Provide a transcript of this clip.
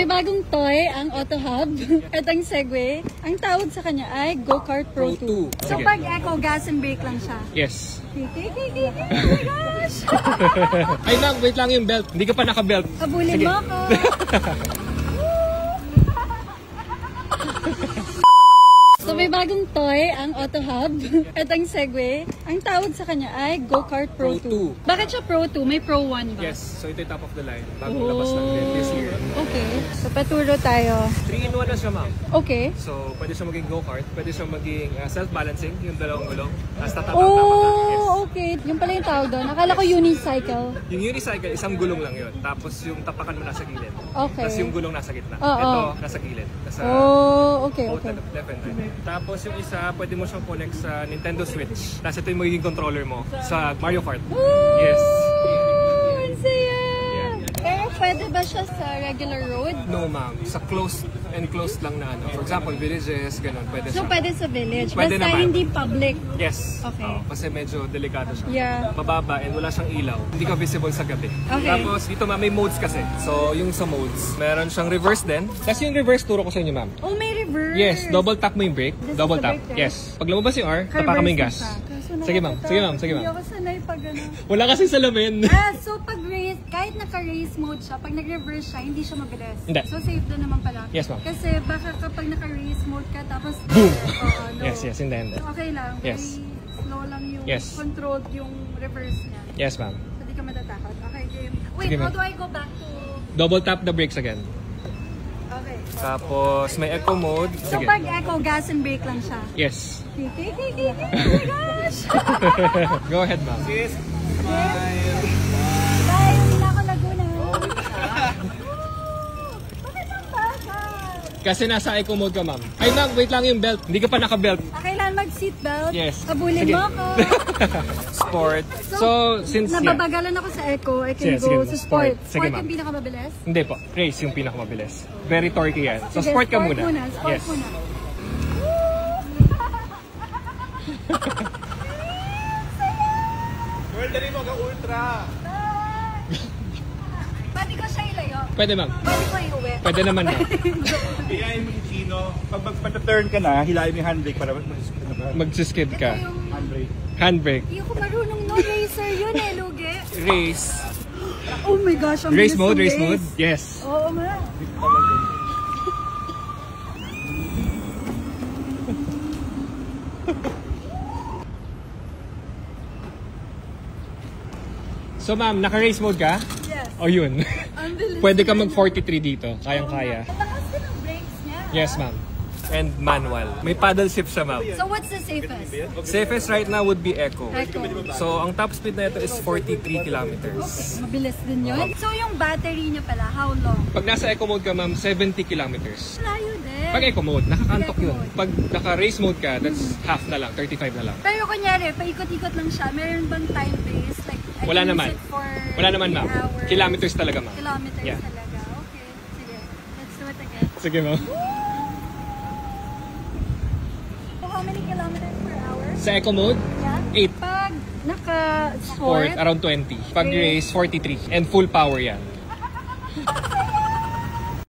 may bagong toy, ang Auto Hub. At ang Segway, ang tawag sa kanya ay Go-Kart Pro 2. So pag eco, gas and brake lang siya. Yes. Oh my gosh! Ay ma'am, wait lang yung belt. Hindi ka pa naka-belt. Abulin mo ako! So may bagong toy, ang Auto Hub. At ang Segway, ang tawag sa kanya ay Go-Kart Pro 2. Bakit siya Pro 2? May Pro 1 ba? Yes, so ito yung top of the line. Bagong labas lang din this year. Okay. So paturo tayo. 3-in-1 na siya ma'am. Okay. So pwede siya maging go-kart, pwede siya maging self-balancing, yung dalawang gulong. Tapos tatapang-tapang lang. Yes. Okay. Yung pala yung tawag doon. Akala ko unicycle. Yung unicycle, isang gulong lang yun. Tapos yung tapakan mo nasa gilid. Okay. Tapos yung gulong nasa gitna. Oo. Ito, nasa gilid. Nasa Okay. both left and right. Tapos yung isa, pwede mo siyang connect sa Nintendo Switch. Tapos ito yung magiging controller mo sa Mario Kart. Yes. Ang saya! Pero pwede ba siya sa regular road? No ma'am, sa closed lang na ano. For example, villages, ganun, pwede So siya. pwede sa village? Pwede Basta naman. hindi public? Yes. Okay. Kasi medyo delikado siya. Yeah. Mababa and wala siyang ilaw. Hindi ka visible sa gabi. Okay. Tapos dito ma'am, may modes kasi. So yung sa modes, meron siyang reverse din. Kasi yung reverse turo ko sa inyo ma'am. Oh, may reverse! Yes, double tap mo yung brake. This is Double the tap. brake, right? Yes. Pag lumabas yung R, tapakan mo yung gas. Sige ma'am, sige ma'am, sige Hindi ma'am. ako sanay pag ano. Wala kasi salamin. So pag race, kahit naka-race mode siya, pag nag-reverse siya, hindi siya mabilis. Hindi. So safe doon naman pala. Yes, ma'am. Kasi baka kapag naka-race mode ka, tapos Boom! no. Yes, hindi. So okay lang. Yes. Very slow lang yung Yes. controlled yung reverse niya. Yes ma'am. So di ka matatakot. Okay, game. Wait, Sige, how ma'am. do I go back to... Double tap the brakes again. Okay. Tapos may eco mode. So Sige. pag eco, gas and brake lang siya. Yes. Oh my gosh! Go ahead ma'am. Bye! Hindi na ako Laguna. Bakit ang bagal? Kasi nasa eco mode ka ma'am. Ay ma'am, wait lang yung belt. Hindi ka pa naka-belt. Kailan mag-seatbelt? Yes. Abulin Sige. mo ako. Sport. So, since nababagalan ako sa eco, I can Sige, go sige, sa sport. sport. Sige, Sport ma'am. yung pinakamabilis? Hindi po. Race yung pinakamabilis. Very torquey yan. So, Sige, sport ka muna. Sport Yes. muna. Well, dali mo ultra. Pwede ko siya ilayo? Pwede ma'am. Pwede ko iuwi? Pwede naman ma'am. Hilahin mo yung sino. Pag magpa-turn ka na, hilahin mo yung handbrake para Magsiskid ka. Yung... handbrake. Handbrake. Hindi ako marunong no racer yun eh, Lugi. Race. Oh my gosh, ang Race bilis mode, ng race mode. race. Yes. Oo nga. So ma'am, naka-race mode ka? Yes. O yun. Ang bilis Pwede ka niya, mag-43 dito. Kayang-kaya. Ang lakas din ang brakes niya. Yes ma'am. And manual. May paddle shift siya ma'am. So what's the safest? Safest right now would be Eco. Eco. So ang top speed na ito is 43 kilometers. Mabilis din yun. So yung battery niya pala, how long? Pag nasa Eco mode ka ma'am, 70 kilometers. Layo din. Pag Eco mode, nakakantok Eco yun. mode. Pag naka-race mode ka, that's half na lang, 35 na lang. Pero kunyari, paikot-ikot lang siya, meron bang time base? Like, I Wala can use naman. it for Wala naman 3 ma'am. hours. Kilometers talaga ma'am. Kilometers Yeah. talaga. Okay, sige. Let's do it again. Sige ma'am. So how many kilometers per hour? Sa Eco mode, Yeah. 8. Pag naka-sport, Sport, around 20. Pag race, 43. And full power yan.